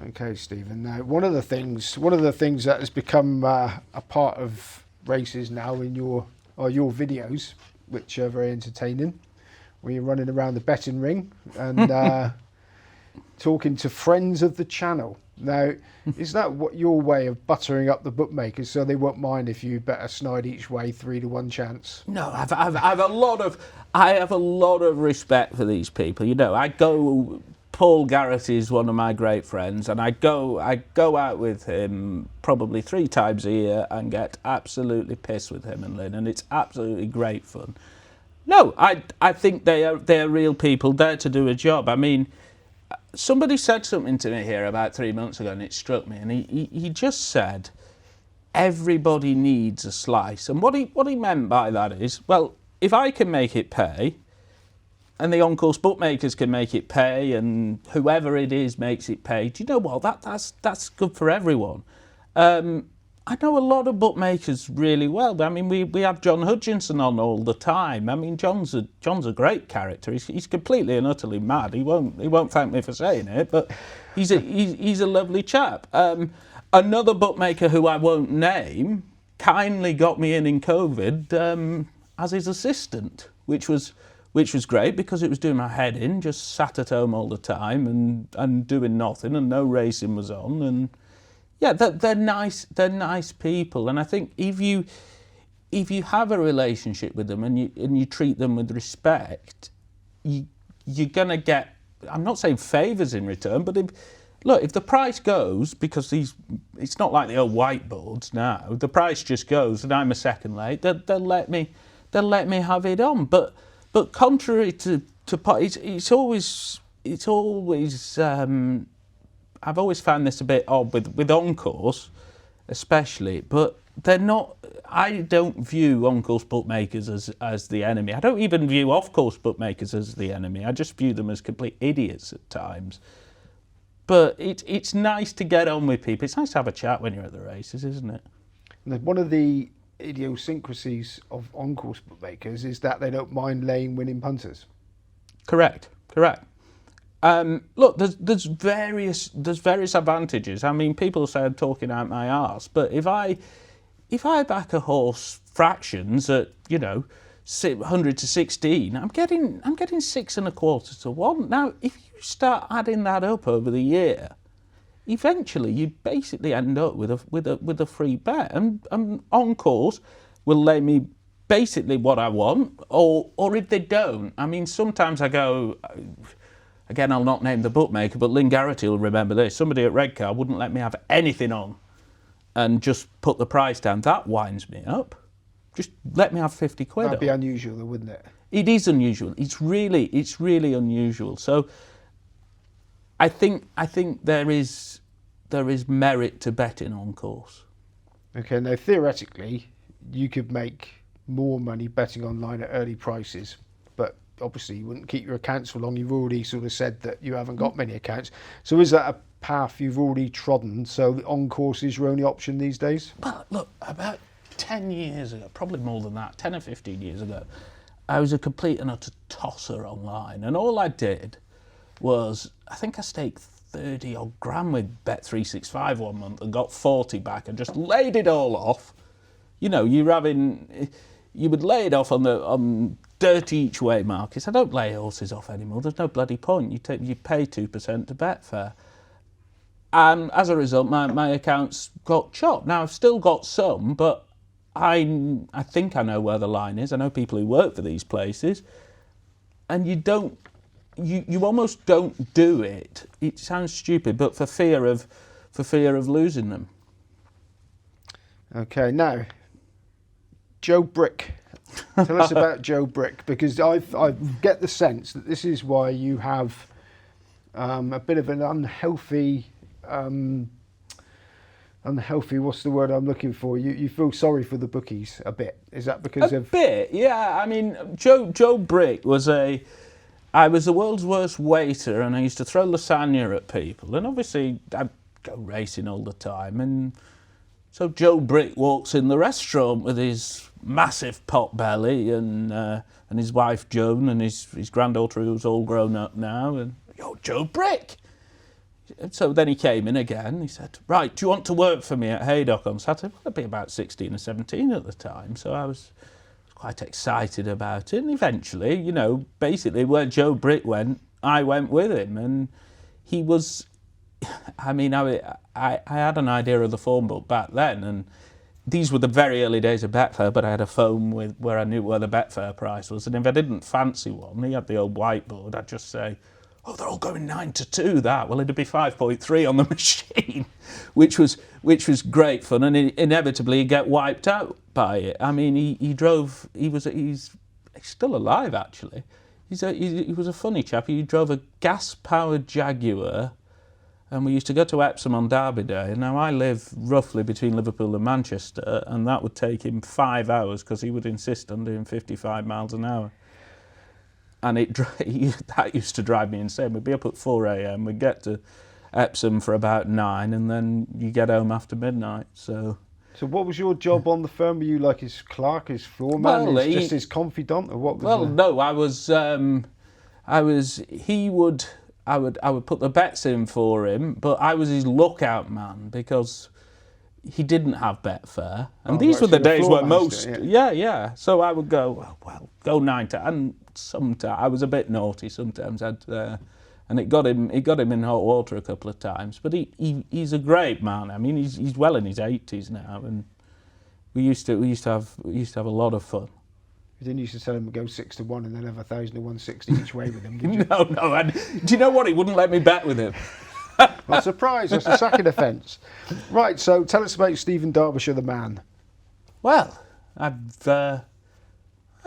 Okay, Stephen. Now, one of the things that has become a part of races now in your videos, which are very entertaining, where you're running around the betting ring and talking to friends of the channel. Now, is that what your way of buttering up the bookmakers so they won't mind if you bet a snide each way 3-1 chance? No, I have a lot of respect for these people. You know, Paul Garrett is one of my great friends, and I go out with him probably 3 times a year and get absolutely pissed with him and Lynn, and it's absolutely great fun. No, I think they're real people there to do a job. I mean, somebody said something to me here about 3 months ago, and it struck me, and he just said everybody needs a slice. And what he meant by that is, well, if I can make it pay, and the on-course bookmakers can make it pay, and whoever it is makes it pay, do you know what? That's good for everyone. I know a lot of bookmakers really well. I mean, we have John Hutchinson on all the time. I mean, John's a great character. He's completely and utterly mad. He won't thank me for saying it, but he's a lovely chap. Another bookmaker who I won't name kindly got me in COVID as his assistant, which was great because it was doing my head in, just sat at home all the time and doing nothing, and no racing was on. And yeah, they're nice people. And I think if you have a relationship with them and you treat them with respect, you're gonna get, I'm not saying favours in return, but if the price goes, because it's not like the old whiteboards now, the price just goes and I'm a second late, they'll let me have it on. But contrary to it's always I've always found this a bit odd with on-course, especially, but they're not. I don't view on-course bookmakers as the enemy. I don't even view off-course bookmakers as the enemy. I just view them as complete idiots at times. But it's nice to get on with people. It's nice to have a chat when you're at the races, isn't it? And one of the idiosyncrasies of on-course bookmakers is that they don't mind laying winning punters. Correct. Look, there's various advantages. I mean, people say I'm talking out my arse, but if I back a horse fractions at 100 to 16, I'm getting 6 1/4 to 1. Now, if you start adding that up over the year, eventually you basically end up with a free bet, and on course will lay me basically what I want, or if they don't, I mean, sometimes I go. Again, I'll not name the bookmaker, but Lynn Garrity will remember this. Somebody at Redcar wouldn't let me have anything on and just put the price down. That winds me up. Just let me have 50 quid. That'd be unusual, though, wouldn't it? It is unusual. It's really unusual. So I think there is merit to betting on course. Okay, now theoretically, you could make more money betting online at early prices, but obviously you wouldn't keep your accounts for long. You've already sort of said that you haven't got many accounts. So is that a path you've already trodden? So the on-course is your only option these days? Well, look, about 10 years ago, probably more than that, 10 or 15 years ago, I was a complete and utter tosser online. And all I did was, I think I staked 30 odd grand with Bet365 one month and got 40 back and just laid it all off. You know, you would lay it off on dirty each way markets. I don't lay horses off anymore. There's no bloody point. You pay 2% to Betfair. And as a result, my accounts got chopped. Now, I've still got some, but I think I know where the line is. I know people who work for these places. And you almost don't do it. It sounds stupid, but for fear of losing them. Okay, now, Joe Brick. Tell us about Joe Brick, because I get the sense that this is why you have a bit of an unhealthy, what's the word I'm looking for? You feel sorry for the bookies a bit. Is that because of... A bit, yeah. I mean, Joe Brick I was the world's worst waiter, and I used to throw lasagna at people, and obviously I'd go racing all the time, and so Joe Brick walks in the restaurant with his massive pot belly and his wife Joan and his granddaughter who's all grown up now, and yo, Joe Brick. So then he came in again. He said, "Right, do you want to work for me at Haydock on Saturday?" Well, I'd be about 16 or 17 at the time, so I was quite excited about it. And eventually, you know, basically where Joe Britt went, I went with him. And he was, I mean, I had an idea of the phone book back then, and these were the very early days of Betfair, but I had a phone with where I knew where the Betfair price was. And if I didn't fancy one, he had the old whiteboard, I'd just say, "Oh, they're all going 9-2, that." Well, it'd be 5.3 on the machine, which was great fun, and inevitably he'd get wiped out by it. I mean, he's still alive, actually. He was a funny chap. He drove a gas-powered Jaguar, and we used to go to Epsom on Derby Day. Now, I live roughly between Liverpool and Manchester, and that would take him 5 hours because he would insist on doing 55 miles an hour. And that used to drive me insane. We'd be up at 4 a.m, we'd get to Epsom for about 9, and then you get home after midnight. So what was your job on the firm? Were you like his clerk, his floorman, Well, just his confidant, or what was Well, no, I would put the bets in for him, but I was his lookout man because he didn't have Betfair. And these were the days where most... Yeah. So I would go, well, go 9 to... And sometimes I was a bit naughty sometimes. And it got him in hot water a couple of times. But he's a great man. I mean, he's well in his 80s now, and we used to have a lot of fun. You didn't used to tell him to go 6 to 1 and then have 1,000 to 160 each way with him, did you? No. And do you know what? He wouldn't let me bet with him. I'm surprised. That's a second offence. Right. So tell us about Stephen Darbyshire, the man. Well, I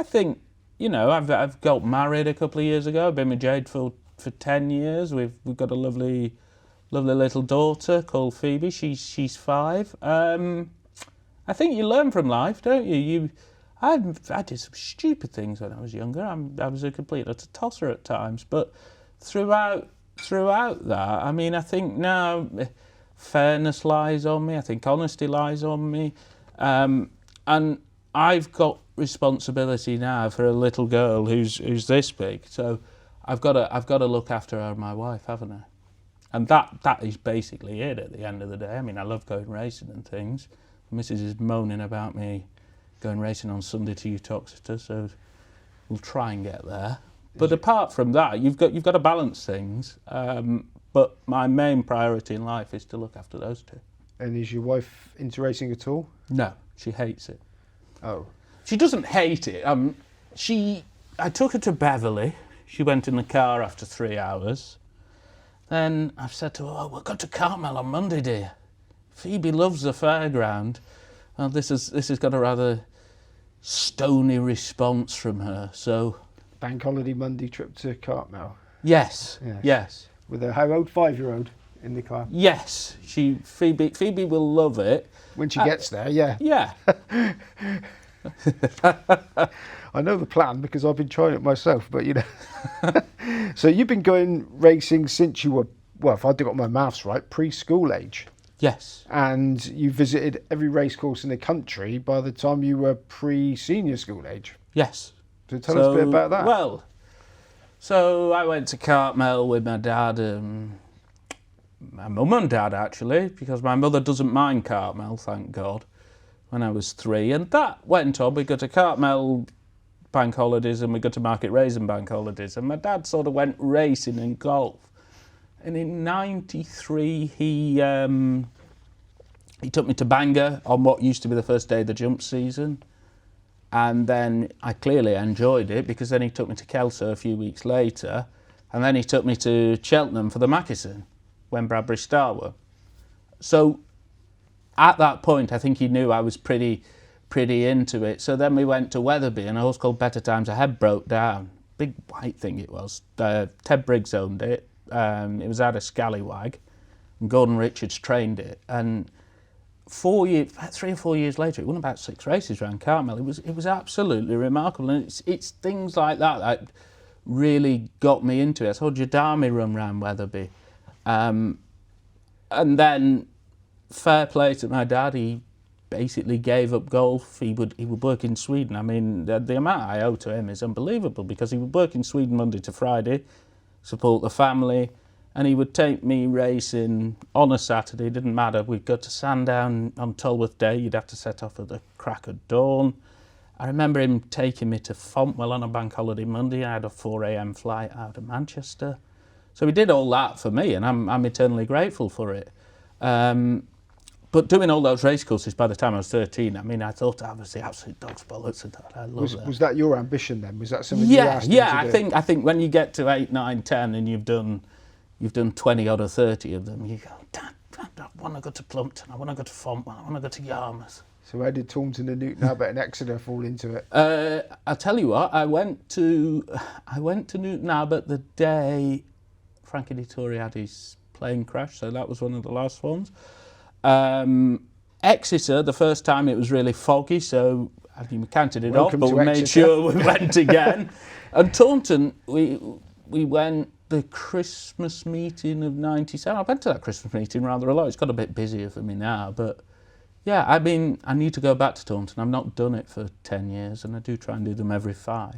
think, you know, I've got married a couple of years ago. I've been with Jade for 10 years. We've got a lovely little daughter called Phoebe. She's 5. I think you learn from life, don't you? I did some stupid things when I was younger. I was a complete utter tosser at times, but throughout that, I mean, I think now fairness lies on me. I think honesty lies on me, and I've got responsibility now for a little girl who's this big. So I've got to look after her and my wife, haven't I? And that is basically it at the end of the day. I mean, I love going racing and things. Mrs. is moaning about me going racing on Sunday to Uttoxeter, so we'll try and get there. But apart from that, you've got to balance things. But my main priority in life is to look after those two. And is your wife into racing at all? No, she hates it. Oh. She doesn't hate it. I took her to Beverley. She went in the car after 3 hours. Then I've said to her, "Oh, we'll go to Cartmel on Monday, dear. Phoebe loves the fairground." Well, this has got a rather stony response from her. So, Bank holiday Monday trip to Cartmel. Yes. With a how old 5-year-old in the car? Yes, Phoebe will love it When she gets there, yeah. Yeah. I know the plan because I've been trying it myself, but you know. So you've been going racing since you were, well, if I got my maths right, preschool age. Yes. And you visited every racecourse in the country by the time you were pre-senior school age. Yes. So tell us a bit about that. Well, so I went to Cartmel with my dad, my mum and dad actually, because my mother doesn't mind Cartmel, thank God, when I was 3. And that went on. We go to Cartmel bank holidays and we go to Market Raisin bank holidays. And my dad sort of went racing and golf. And in '93, he took me to Bangor on what used to be the first day of the jump season. And then I clearly enjoyed it because then he took me to Kelso a few weeks later. And then he took me to Cheltenham for the Mackeson when Bradbury Star were. So at that point, I think he knew I was pretty into it. So then we went to Wetherby and a horse called Better Times Ahead broke down. Big white thing it was. Ted Briggs owned it. It was out of Scallywag, and Gordon Richards trained it. And 3 or 4 years later, it won about 6 races around Cartmel. It was absolutely remarkable, and it's things like that really got me into it. I saw Jadami run round Wetherby, and then fair play to my dad, he basically gave up golf. He would work in Sweden. I mean, the amount I owe to him is unbelievable because he would work in Sweden Monday to Friday, support the family, and he would take me racing on a Saturday. Didn't matter. We'd go to Sandown on Tolworth Day. You'd have to set off at the crack of dawn. I remember him taking me to Fontwell on a bank holiday Monday. I had a 4 a.m. flight out of Manchester. So he did all that for me, and I'm eternally grateful for it. But doing all those racecourses by the time I was 13, I mean, I thought I was the absolute dog's bollocks. I love that. Was that your ambition then? Was that something you asked him to do? I think when you get to 8, 9, 10 and you've done 20 odd or 30 of them, you go, Dad, I want to go to Plumpton, I want to go to Fontwell, I want to go to Yarmouth. So where did Taunton and Newton Abbot and Exeter fall into it? I'll tell you what, I went to Newton Abbot the day Frankie Dettori had his plane crash, so that was one of the last ones. Exeter, the first time it was really foggy, so I think we counted it off, but we made sure we went again. And Taunton, we went the Christmas meeting of 97. I went to that Christmas meeting rather a lot. It's got a bit busier for me now, but yeah, I mean, I need to go back to Taunton. I've not done it for 10 years, and I do try and do them every 5.